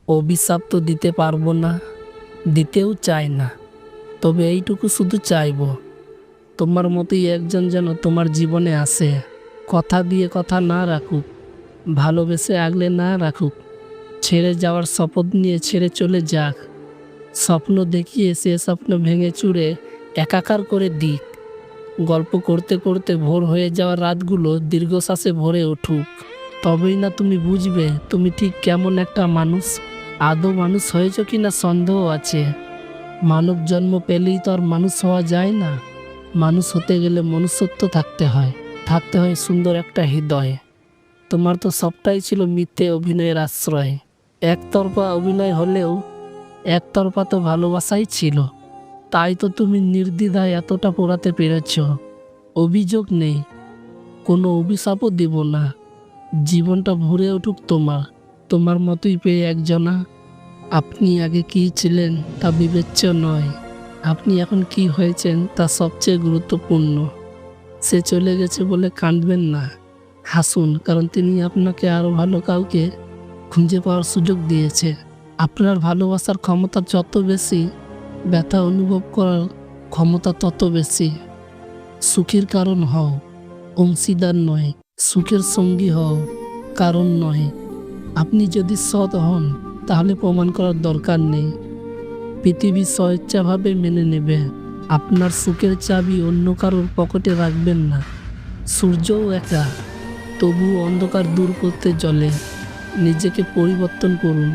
অভিশাপ তো দিতে পারবো না, দিতেও চাই না। তবে এইটুকু শুধু চাইবো, তোমার মতোই একজন যেন তোমার জীবনে আসে, কথা দিয়ে কথা না রাখুক, ভালোবেসে আগলে না রাখুক, ছেড়ে যাওয়ার শপথ নিয়ে ছেড়ে চলে যাক, স্বপ্ন দেখিয়ে সে স্বপ্ন ভেঙে চুরে একাকার করে দিক। গল্প করতে করতে ভোর হয়ে যাওয়া রাতগুলো দীর্ঘশ্বাসে ভরে উঠুক। তবেই না তুমি বুঝবে তুমি ঠিক কেমন একটা মানুষ। আদৌ মানুষ হয়েছ কি না সন্দেহ আছে। মানব জন্ম পেলেই তো আর মানুষ হওয়া যায় না। মানুষ হতে গেলে মনুষ্যত্ব থাকতে হয়, থাকতে হয় সুন্দর একটা হৃদয়। তোমার তো সবটাই ছিল মিথ্যে অভিনয়ের আশ্রয়। একতরফা অভিনয় হলেও একতরফা তো ভালোবাসাই ছিল। তাই তো তুমি নির্দ্বিধায় এতটা পোড়াতে পেরেছ। অভিযোগ নেই, কোনো অভিশাপও দেব না। জীবনটা ভরে উঠুক তোমার মতোই পেয়ে একজনা। আপনি আগে কী ছিলেন তা বিবেচ্য নয়, আপনি এখন কি হয়েছেন তা সবচেয়ে গুরুত্বপূর্ণ। সে চলে গেছে বলে কাঁদবেন না, হাসুন, কারণ তিনি আপনাকে আরও ভালো কাউকে খুঁজে পাওয়ার সুযোগ দিয়েছে। আপনার ভালোবাসার ক্ষমতা যত বেশি, ব্যথা অনুভব করার ক্ষমতা তত বেশি। সুখের কারণ হও, অংশীদার নয়। সুখের সঙ্গী হও, কারণ নয়। আপনি যদি সৎ হন তাহলে প্রমাণ করার দরকার নেই। পৃথিবী স্বেচ্ছাভাবে মেনে নেবে। আপনার সুখের চাবি অন্য কারোর পকেটে রাখবেন না। সূর্যও একা, তবু অন্ধকার দূর করতে জ্বলে। নিজেকে পরিবর্তন করুন,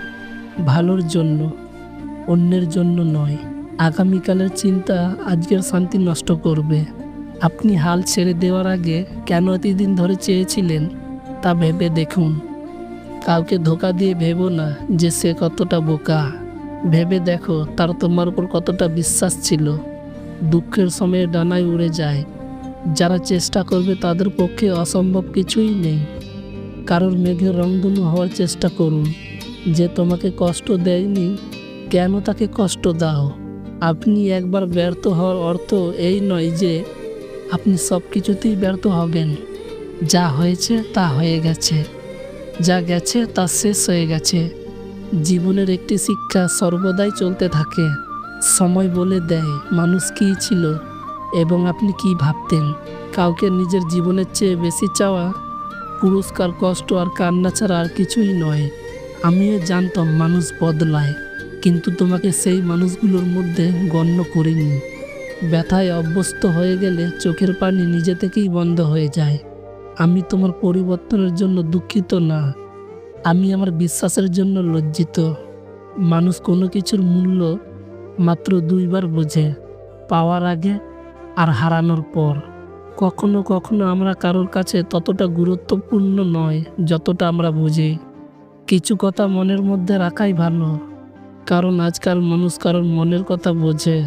ভালোর জন্য, অন্যের জন্য নয়। আগামীকালের চিন্তা আজকের শান্তি নষ্ট করবে। আপনি হাল ছেড়ে দেওয়ার আগে কেন এতদিন ধরে চেয়েছিলেন তা ভেবে দেখুন। কাউকে ধোঁকা দিয়ে ভেবো না যে সে কতটা বোকা। ভেবে দেখো তার তোমার উপর কতটা বিশ্বাস ছিল। দুঃখের সময়ে ডানায় উড়ে যায়। যারা চেষ্টা করবে তাদের পক্ষে অসম্ভব কিছুই নেই। কারোর মেঘের রংধনু হওয়ার চেষ্টা করুন। যে তোমাকে কষ্ট দেয়নি, কেন তাকে কষ্ট দাও? আপনি একবার ব্যর্থ হওয়ার অর্থ এই নয় যে আপনি সব কিছুতেই ব্যর্থ হবেন। যা হয়েছে তা হয়ে গেছে, যা গেছে তা শেষ হয়ে গেছে। জীবনের একটি শিক্ষা সর্বদাই চলতে থাকে। সময় বলে দেয় মানুষ কী ছিল এবং আপনি কি ভাবতেন। কাউকে নিজের জীবনের চেয়ে বেশি চাওয়া পুরস্কার, কষ্ট আর কান্না ছাড়া আর কিছুই নয়। আমিও জানতাম মানুষ বদলায়, কিন্তু তোমাকে সেই মানুষগুলোর মধ্যে গণ্য করিনি। ব্যথায় অভ্যস্ত হয়ে গেলে চোখের পানি নিজে থেকেই বন্ধ হয়ে যায়। আমি তোমার পরিবর্তনের জন্য দুঃখিত না, আমি আমার বিশ্বাসের জন্য লজ্জিত। মানুষ কোনো কিছুর মূল্য মাত্র দুইবার বোঝে, পাওয়ার আগে আর হারানোর পর। কখনো কখনো আমরা কারোর কাছে ততটা গুরুত্বপূর্ণ নয় যতটা আমরা বুঝি। কিছু কথা মনের মধ্যে রাখাই ভালো, কারণ আজকাল মানুষ কারোর মনের কথা বোঝে।